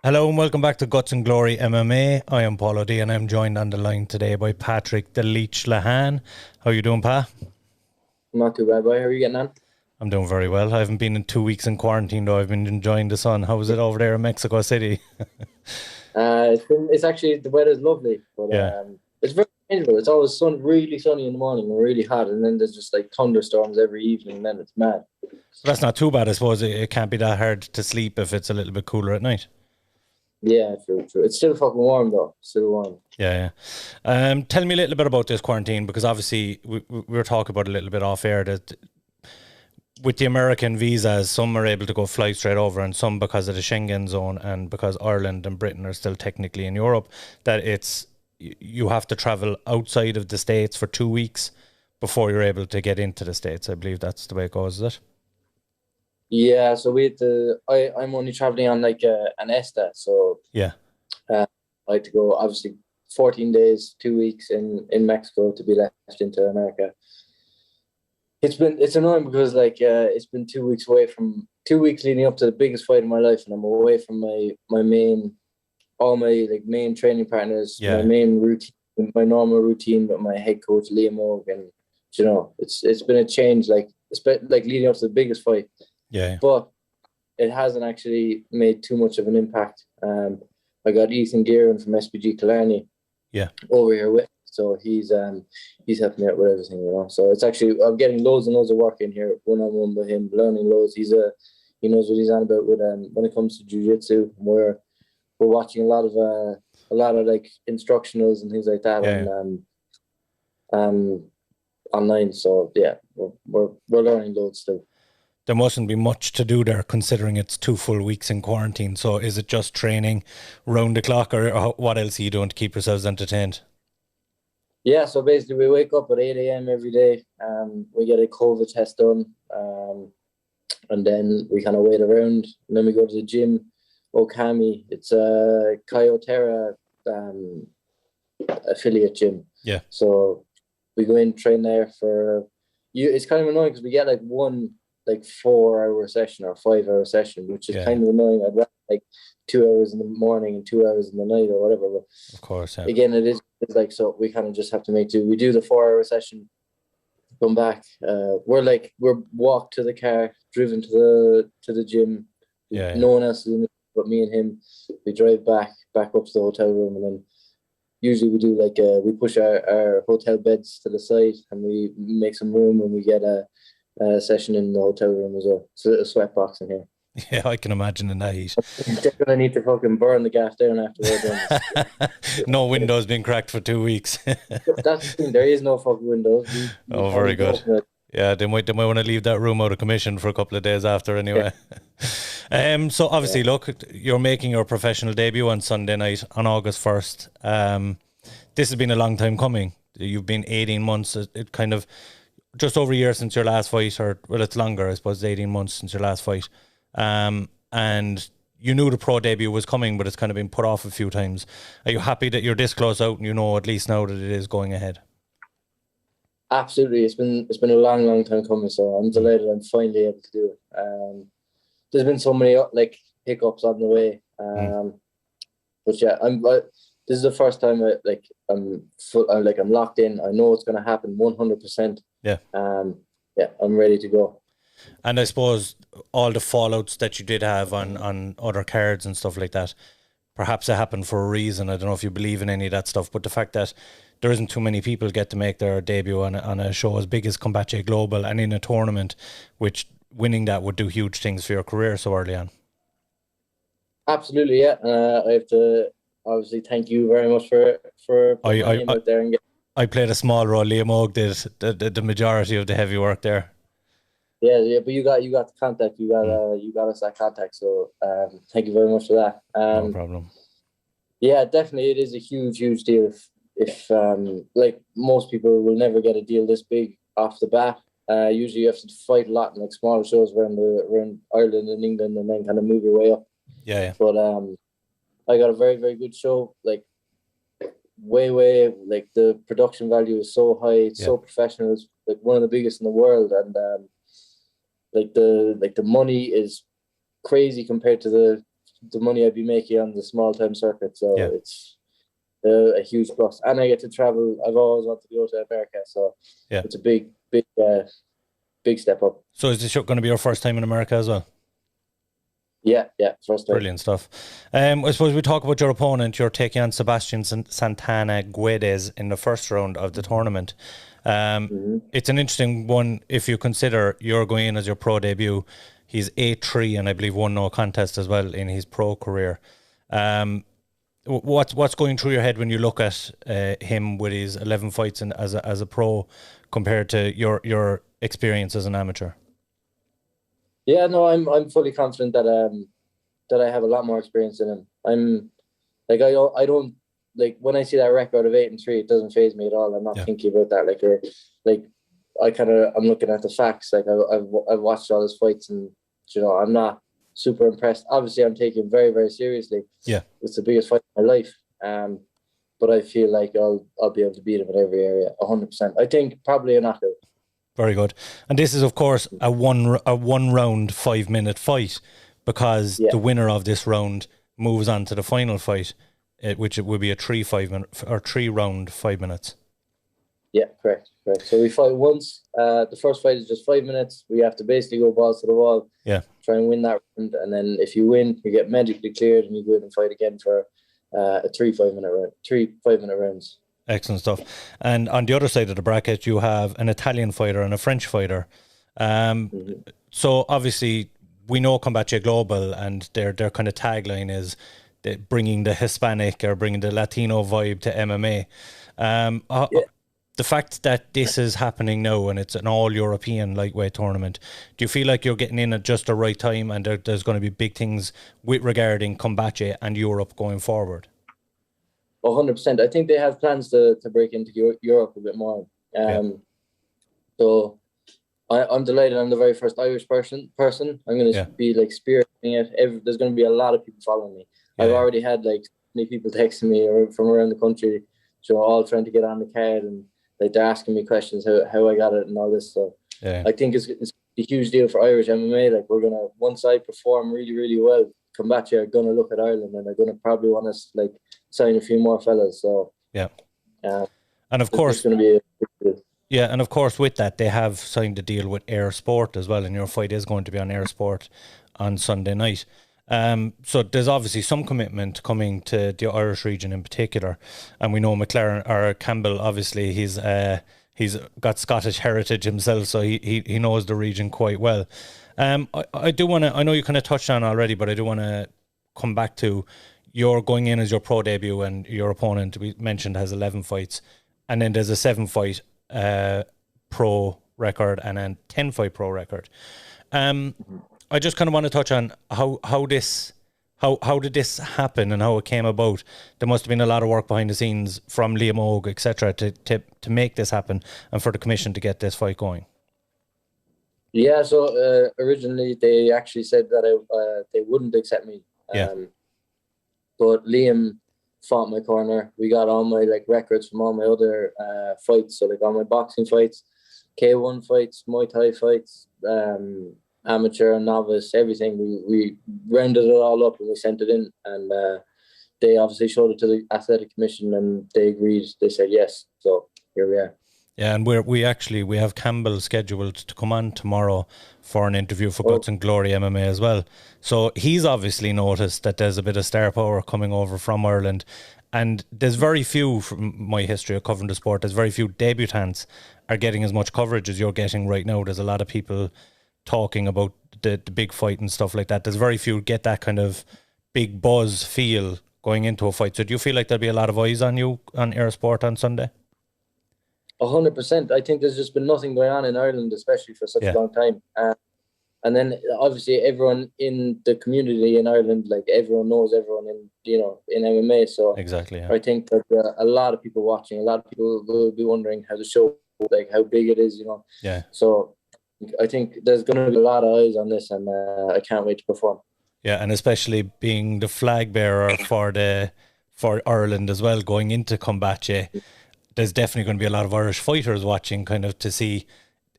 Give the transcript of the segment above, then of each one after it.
Hello and welcome back to Guts and Glory MMA. I am Paul O'D and I'm joined on the line today by Patrick the Leech Lehane. How are you doing, Pa? Not too bad, boy. How are you getting on? I'm doing very well. I haven't been in 2 weeks in quarantine though. I've been enjoying the sun. How is it over there in Mexico City? It's actually the weather's lovely, but Yeah. it's very changeable. It's always really sunny in the morning and really hot, and then there's just like thunderstorms every evening, and then it's mad. But that's not too bad, I suppose. It can't be that hard to sleep if it's a little bit cooler at night. Yeah, true, true. It's still fucking warm though. Still warm. Yeah, yeah. Tell me a little bit about this quarantine because obviously we were talking about it a little bit off air that with the American visas, some are able to go fly straight over, and some because of the Schengen zone and because Ireland and Britain are still technically in Europe, that you have to travel outside of the States for 2 weeks before you're able to get into the States. I believe that's the way it goes, is it? Yeah, so we had to. I'm only traveling on like an ESTA, so Yeah, uh, I had to go obviously 14 days, 2 weeks in Mexico to be left into America. It's annoying because it's been 2 weeks away from 2 weeks leading up to the biggest fight of my life, and I'm away from my main all my like main training partners, my yeah, main routine, my normal routine with my head coach Liam Og, and it's been a change like leading up to the biggest fight, yeah, but it hasn't actually made too much of an impact. I got Ethan Gearon from SPG Killarney yeah. over here with. So he's helping me out with everything. So it's actually I'm getting loads and loads of work in here, one on one with him, learning loads. He knows what he's on about with when it comes to jiu-jitsu. We're watching a lot of like instructionals and things like that Yeah. um online. So yeah, we're learning loads too. There mustn't be much to do there considering it's 2 full weeks in quarantine. So is it just training round the clock or what else are you doing to keep yourselves entertained? Yeah, so basically we wake up at 8 a.m. every day. We get a COVID test done. And then we kind of wait around, and then we go to the gym. Okami, it's a Kyotera affiliate gym. Yeah, So we go in, train there for you. It's kind of annoying because we get like one like 4 hour session or 5 hour session, which is yeah, kind of annoying. I'd rather like 2 hours in the morning and 2 hours in the night or whatever. But of course. Yeah. again, it's like so we kind of just have to make do. We do the 4 hour session, come back. We're walked to the car, driven to the gym. Yeah, yeah. No one else is in it but me and him. We drive back up to the hotel room, and then usually we do we push our hotel beds to the side and we make some room, and we get a session in the hotel room as well. So a sweat box in here. Yeah, I can imagine in that heat. They're gonna need to fucking burn the gaff down after we're done. No windows being cracked for 2 weeks. That's the thing. There is no fucking windows. We Oh, can't very even good. open it. Yeah, they might want to leave that room out of commission for a couple of days after Yeah, anyway. So yeah. obviously, look, you're making your professional debut on Sunday night on August 1st. This has been a long time coming. You've been 18 months. It kind of just over a year since your last fight, or well, it's longer, I suppose, 18 months since your last fight. And you knew the pro debut was coming, but it's kind of been put off a few times. Are you happy that you're this close out and you know at least now that it is going ahead? Absolutely. It's been a long, long time coming. So I'm Mm. delighted I'm finally able to do it. There's been so many like hiccups on the way. Mm. But yeah, this is the first time I'm locked in. I know it's gonna happen 100%. Yeah. Yeah, I'm ready to go. And I suppose all the fallouts that you did have on other cards and stuff like that, perhaps it happened for a reason. I don't know if you believe in any of that stuff, but the fact that there isn't too many people get to make their debut on a show as big as Combate Global and in a tournament, which winning that would do huge things for your career so early on. Absolutely, yeah. I have to obviously thank you very much for putting I my I name I, out there and get. I played a small role. Liam Og did the majority of the heavy work there. Yeah, yeah, but you got the contact. Mm, You got us that contact. So thank you very much for that. no problem. Yeah, definitely, it is a huge deal. If like most people will never get a deal this big off the bat. Usually you have to fight a lot in like smaller shows around Ireland and England, and then kind of move your way up. Yeah, yeah, But I got a very very good show. Like way like the production value is so high. It's yeah, so professional. It's like one of the biggest in the world, and like the money is crazy compared to the the money I'd be making on the small time circuit. So Yeah. it's a huge plus, and I get to travel. I've always wanted to go to America, so Yeah. it's a big step up. So is this going to be your first time in America as well? Yeah, first time. Brilliant stuff. I suppose we talk about your opponent. You're taking on Sebastian Santana Guedes in the first round of the tournament. It's an interesting one if you consider you're going in as your pro debut. He's 8-3 and I believe won no contest as well in his pro career. What's going through your head when you look at him with his 11 fights as a pro compared to your experience as an amateur? Yeah, no, I'm fully confident that I have a lot more experience than him. I'm like I don't like when I see that record of 8-3, it doesn't faze me at all. I'm not thinking about that. I'm looking at the facts. Like I've watched all his fights, and I'm not super impressed. Obviously, I'm taking it very, very seriously. Yeah, it's the biggest fight of my life. But I feel like I'll be able to beat him in every area, 100%. I think probably a knockout. Very good. And this is, of course, a one round 5-minute fight, because the winner of this round moves on to the final fight, which it will be a 3 round 5 minutes. Yeah, correct. So we fight once. The first fight is just 5 minutes. We have to basically go balls to the wall. Yeah. Try and win that round, and then if you win, you get medically cleared, and you go in and fight again for a 3 5-minute rounds. Excellent stuff. And on the other side of the bracket, you have an Italian fighter and a French fighter. So obviously, we know Combate Global, and their kind of tagline is bringing the Hispanic or bringing the Latino vibe to MMA. The fact that this is happening now and it's an all-European lightweight tournament, do you feel like you're getting in at just the right time, and there's going to be big things regarding Combate and Europe going forward? 100%. I think they have plans to break into Europe a bit more. So I'm delighted. I'm the very first Irish person. I'm going to be like spearheading it. There's going to be a lot of people following me. I've already had like many people texting me from around the country, all trying to get on the card, and like they're asking me questions how I got it and all this. So I think it's a huge deal for Irish MMA. Like once I perform really, really well, Combate are going to look at Ireland, and they're going to probably want us like sign a few more fellas. So and of course it's going to be a big deal. Yeah, and of course with that they have signed a deal with Air Sport as well, and your fight is going to be on Air Sport on Sunday night. So there's obviously some commitment coming to the Irish region in particular, and we know McLaren or Campbell, obviously he's got Scottish heritage himself, so he knows the region quite well. I do want to, I know you kind of touched on already, but I do want to come back to you're going in as your pro debut, and your opponent we mentioned has 11 fights, and then there's a 7-fight pro record and then 10-fight pro record. I just kind of want to touch on how did this happen and how it came about. There must have been a lot of work behind the scenes from Liam Og, etc., to make this happen and for the commission to get this fight going. Yeah, so originally they actually said that they wouldn't accept me. But Liam fought my corner. We got all my records from all my other fights, so all my boxing fights, K1 fights, Muay Thai fights, amateur, novice, everything. We rounded it all up and we sent it in, and they obviously showed it to the athletic commission, and they agreed. They said yes, so here we are. Yeah, and we have Campbell scheduled to come on tomorrow for an interview for Guts and Glory MMA as well. So he's obviously noticed that there's a bit of star power coming over from Ireland, and there's very few, from my history of covering the sport, there's very few debutants are getting as much coverage as you're getting right now. There's a lot of people talking about the big fight and stuff like that. There's very few get that kind of big buzz feel going into a fight. So do you feel like there'll be a lot of eyes on you on Air Sport on Sunday? 100%. I think there's just been nothing going on in Ireland, especially for such a long time. And then obviously everyone in the community in Ireland, everyone knows everyone in MMA. So exactly, I think that a lot of people watching, a lot of people will be wondering how the show, how big it is, Yeah. So I think there's going to be a lot of eyes on this, and I can't wait to perform. Yeah, and especially being the flag bearer for Ireland as well, going into Combate, there's definitely going to be a lot of Irish fighters watching, kind of to see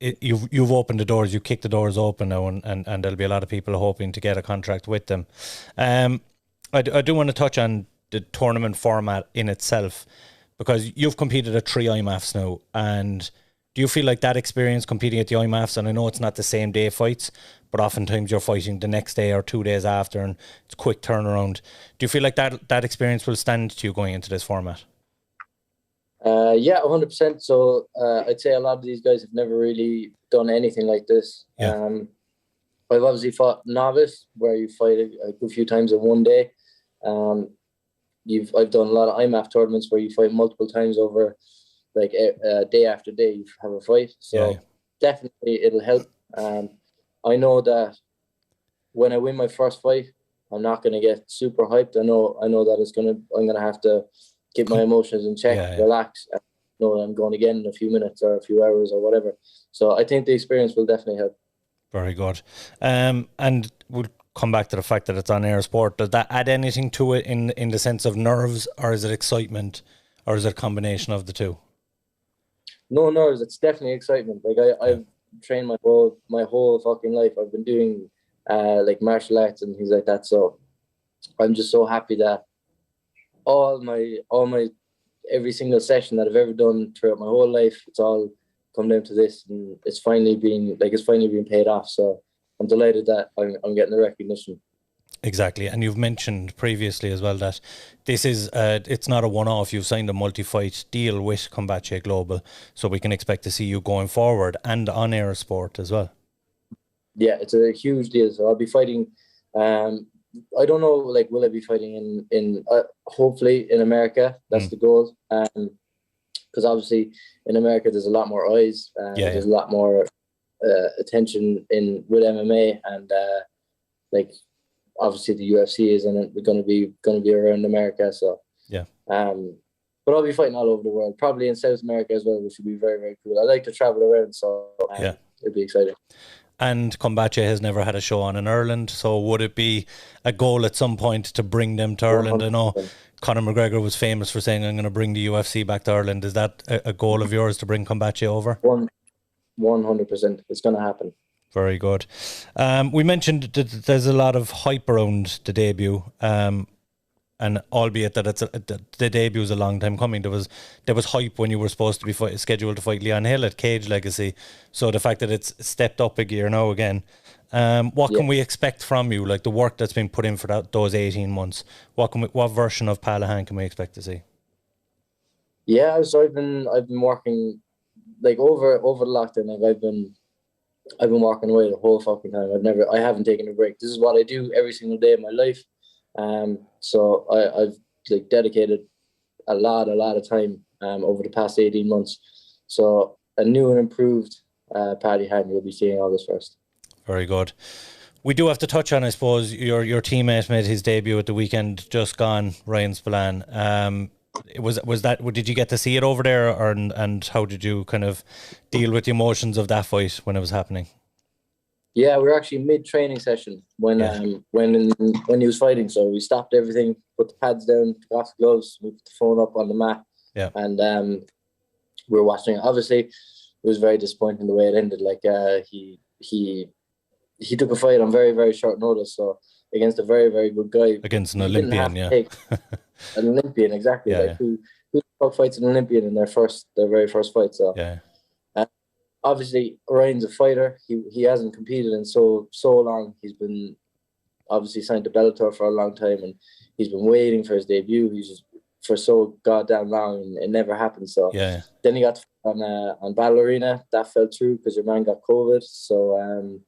it. You've opened the doors, you kicked the doors open now, and there'll be a lot of people hoping to get a contract with them. I do want to touch on the tournament format in itself, because you've competed at 3 IMAFs now, and do you feel like that experience competing at the IMAFs, and I know it's not the same day fights, but oftentimes you're fighting the next day or 2 days after, and it's quick turnaround. Do you feel like that experience will stand to you going into this format? Yeah, 100%. So I'd say a lot of these guys have never really done anything like this. Yeah. I've obviously fought novice, where you fight a good few times in one day. I've done a lot of IMAF tournaments where you fight multiple times over, like day after day you have a fight. So definitely it'll help. I know that when I win my first fight, I'm not going to get super hyped. I know that I'm going to have to keep my emotions in check, relax, and know that I'm going again in a few minutes or a few hours or whatever. So I think the experience will definitely help. Very good. And we'll come back to the fact that it's on air sport. Does that add anything to it in the sense of nerves, or is it excitement, or is it a combination of the two? No nerves. It's definitely excitement. Like I've trained my whole fucking life. I've been doing like martial arts and things like that. So I'm just so happy that all my every single session that I've ever done throughout my whole life, it's all come down to this, and it's finally been paid off. So I'm delighted that I'm getting the recognition. Exactly. And you've mentioned previously as well that this is it's not a one-off. You've signed a multi-fight deal with Combate Global, so we can expect to see you going forward and on air sport as well. Yeah, it's a huge deal. So I'll be fighting. I don't know, like, will I be fighting in hopefully in America? That's the goal. Because obviously in America there's a lot more eyes. There's a lot more attention with MMA, and like obviously the UFC is in it. We're going to be around America. So but I'll be fighting all over the world, probably in South America as well, which would be very, very cool. I like to travel around, so it'll be exciting. And Combate has never had a show on in Ireland, so would it be a goal at some point to bring them to Ireland? 100%. I know Conor McGregor was famous for saying, I'm going to bring the UFC back to Ireland. Is that a goal of yours, to bring Combate over? 100%. It's going to happen. Very good. We mentioned that there's a lot of hype around the debut, and albeit that the debut is a long time coming, there was hype when you were supposed to be scheduled to fight Leon Hill at Cage Legacy. So the fact that it's stepped up a gear now again, what can we expect from you? Like the work that's been put in for those 18 months, what version of Pa Lehane can we expect to see? Yeah, so I've been working like over the lockdown. Like I've been working away the whole fucking time. I haven't taken a break. This is what I do every single day of my life. So I've like dedicated a lot of time over the past 18 months. So a new and improved Pa Lehane, you'll be seeing all this first. Very good. We do have to touch on, I suppose, your teammate made his debut at the weekend just gone, Ryan Spillane. Did you get to see it over there, and how did you kind of deal with the emotions of that fight when it was happening? Yeah, we were actually mid-training session when he was fighting. So we stopped everything, put the pads down, took off the gloves, we put the phone up on the mat, and we were watching it. Obviously, it was very disappointing the way it ended. Like he took a fight on very, very short notice, so against a very, very good guy, against an Olympian, an Olympian, exactly. Who fights an Olympian in their very first fight? So obviously, Ryan's a fighter. He hasn't competed in so long. He's been obviously signed to Bellator for a long time, and he's been waiting for his debut. He's just for so goddamn long, and it never happened. So then he got on Battle Arena. That fell through because your man got COVID. So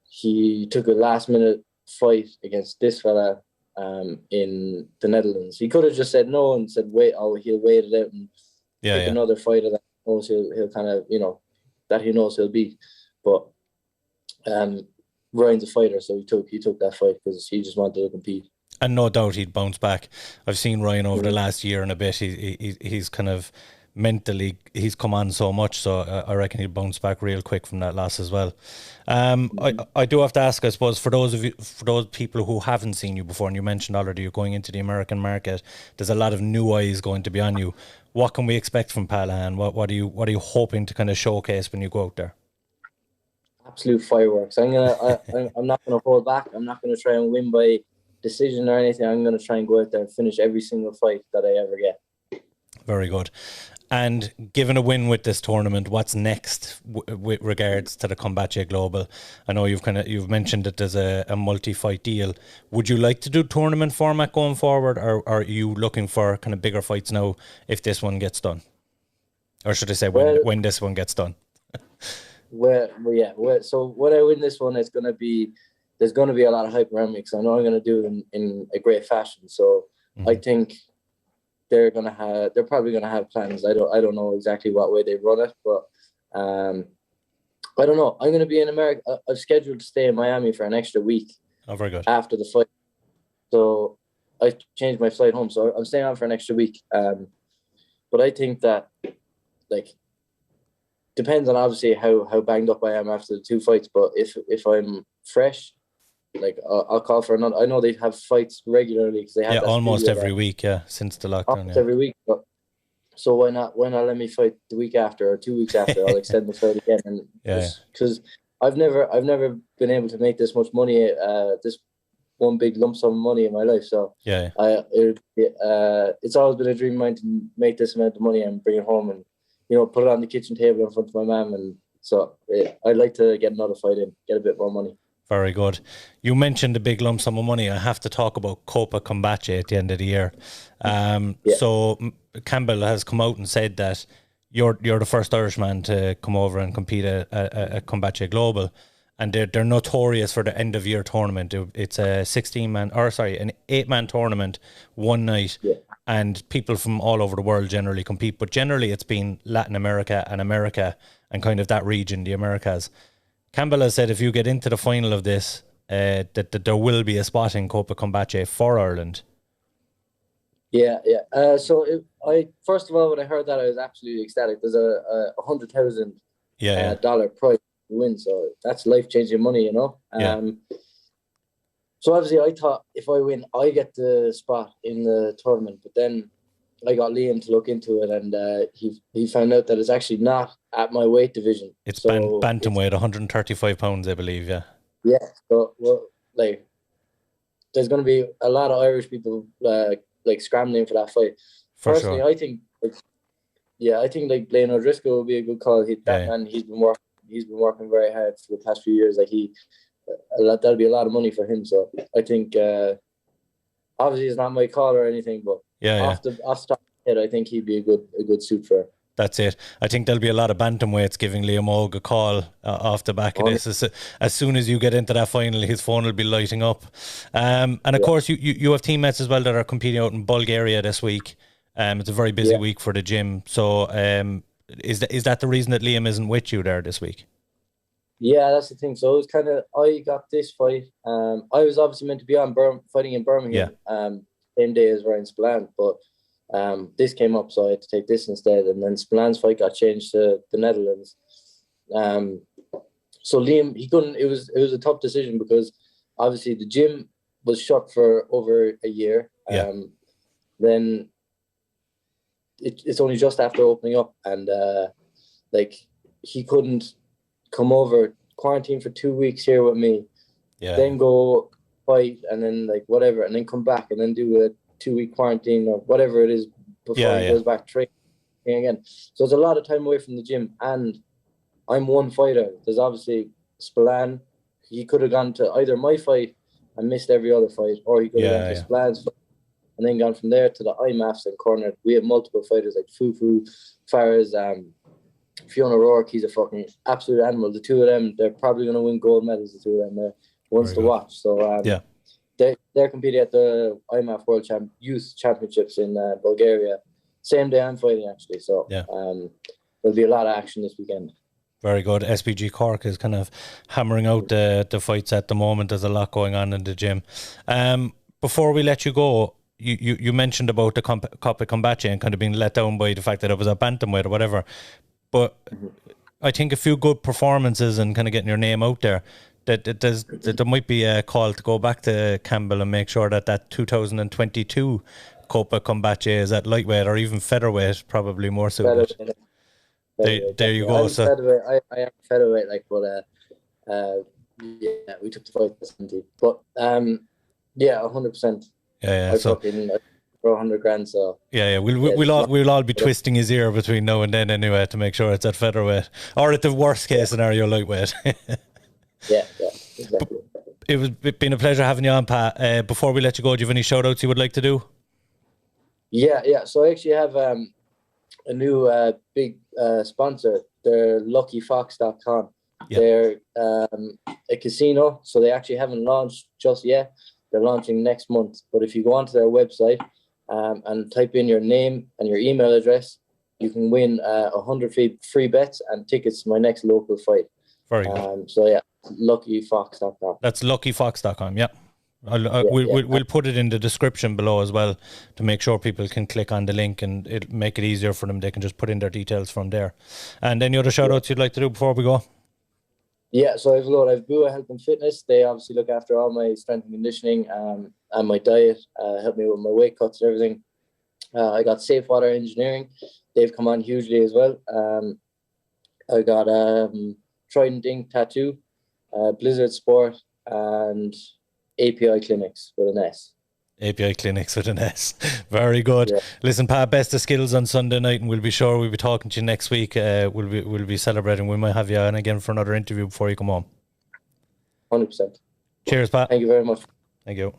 he took a last minute fight against this fella in the Netherlands. He could have just said no and said he'll wait it out and take another fighter that knows he'll kind of, that he knows he'll beat. But Ryan's a fighter, so he took that fight because he just wanted to compete. And no doubt he'd bounce back. I've seen Ryan over the last year and a bit. He's kind of mentally, he's come on so much, so I reckon he'll bounce back real quick from that loss as well. I do have to ask, I suppose, for those people who haven't seen you before, and you mentioned already you're going into the American market, there's a lot of new eyes going to be on you. What can we expect from Pa Lehane? What are you hoping to kind of showcase when you go out there? Absolute fireworks. I'm not gonna hold back. I'm not gonna try and win by decision or anything. I'm going to try and go out there and finish every single fight that I ever get. Very good. And given a win with this tournament, what's next with regards to the Combate Global? I know you've mentioned that there's a multi-fight deal. Would you like to do tournament format going forward, or are you looking for kind of bigger fights now if this one gets done? Or should I say when this one gets done? So when I win this one, there's going to be a lot of hype around me because I know I'm going to do it in a great fashion. So I think they're probably gonna have plans. I don't know exactly what way they run it, but I don't know. I'm gonna be in America. I've scheduled to stay in Miami for an extra week. Oh, very good. After the fight, so I changed my flight home. So I'm staying on for an extra week. But I think that depends on obviously how banged up I am after the 2 fights. But if I'm fresh, I'll call for another. I know they have fights regularly because they have almost every week. Yeah, since the lockdown. Almost every week. But, so why not let me fight the week after or 2 weeks after? I'll extend the fight again, and because I've never been able to make this much money, this one big lump sum of money in my life. So it's always been a dream of mine to make this amount of money and bring it home and put it on the kitchen table in front of my mum, and so I'd like to get another fight in, get a bit more money. Very good. You mentioned the big lump sum of money. I have to talk about Copa Combate at the end of the year. So Campbell has come out and said that you're the first Irishman to come over and compete at Combate Global, and they're notorious for the end of year tournament. It's a 8-man tournament, one night, and people from all over the world generally compete. But generally, it's been Latin America and kind of that region, the Americas. Campbell has said if you get into the final of this, that there will be a spot in Copa Combate for Ireland. So first of all, when I heard that, I was absolutely ecstatic. There's a $100,000 prize to win, so that's life-changing money, So obviously, I thought if I win, I get the spot in the tournament. But then I got Liam to look into it, and he found out that it's actually not at my weight division. It's bantamweight, 135 pounds, I believe. Yeah. So there's going to be a lot of Irish people scrambling for that fight. Personally, sure. I think Blaine O'Driscoll will be a good call. He's been working very hard for the past few years. That'll be a lot of money for him. So I think obviously it's not my call or anything, but off the top of the head, I think he'd be a good suit for it. That's it. I think there'll be a lot of bantamweights giving Liam Og a call off the back of this. As soon as you get into that final, his phone will be lighting up. And of course, you have teammates as well that are competing out in Bulgaria this week. It's a very busy week for the gym. So is that the reason that Liam isn't with you there this week? Yeah, that's the thing. So it was kind of, I got this fight. I was obviously meant to be on fighting in Birmingham same day as Ryan Spillane, but this came up, so I had to take this instead. And then Spillane's fight got changed to the Netherlands. So Liam, he couldn't. It was a tough decision because obviously the gym was shut for over a year. Then it's only just after opening up, and he couldn't come over, quarantine for 2 weeks here with me, then go fight, and then whatever, and then come back and then do a 2-week quarantine or whatever it is before he goes back training again. So it's a lot of time away from the gym, and I'm one fighter. There's obviously Spillane. He could have gone to either my fight and missed every other fight, or he could have gone to Spillane's fight and then gone from there to the IMAFs and cornered. We have multiple fighters like Fufu, Faraz, Fiona Rourke. He's a fucking absolute animal. The two of them, they're probably going to win gold medals, the two of them. They're ones to watch. So they're competing at the IMAF World Youth Championships in Bulgaria. Same day I'm fighting, actually. So there'll be a lot of action this weekend. Very good. SPG Cork is kind of hammering out the fights at the moment. There's a lot going on in the gym. Before we let you go, you mentioned about the Copa Combate and kind of being let down by the fact that it was a bantamweight or whatever. But I think a few good performances and kind of getting your name out there, that there might be a call to go back to Campbell and make sure that 2022 Copa Combate is at lightweight or even featherweight, probably more suited. There you go. I am featherweight, but we took the fight to 70. But Yeah, 100%. Yeah. I So fucking for 100 grand. So yeah. We'll all be twisting his ear between now and then anyway to make sure it's at featherweight, or at the worst case scenario, lightweight. Yeah, exactly. It's been a pleasure having you on, Pat. Before we let you go, do you have any shout outs you would like to do? Yeah. So I actually have a new big sponsor. They're luckyfox.com. Yeah. They're a casino, so they actually haven't launched just yet. They're launching next month. But if you go onto their website and type in your name and your email address, you can win 100 free bets and tickets to my next local fight. Very good. So yeah, luckyfox.com. That's luckyfox.com. Yeah. We'll put it in the description below as well to make sure people can click on the link and it'll make it easier for them. They can just put in their details from there. And any other shout outs you'd like to do before we go? Yeah, so I've Bua Health and Fitness. They obviously look after all my strength and conditioning and my diet, help me with my weight cuts and everything. I got Safe Water Engineering. They've come on hugely as well. I got Trident Ink Tattoo, Blizzard Sport, and API Clinics with an S. API Clinics with an S. Very good. Yeah. Listen, Pat, best of skills on Sunday night, and we'll be talking to you next week. We'll be celebrating. We might have you on again for another interview before you come home. 100%. Cheers, Pat. Thank you very much. Thank you.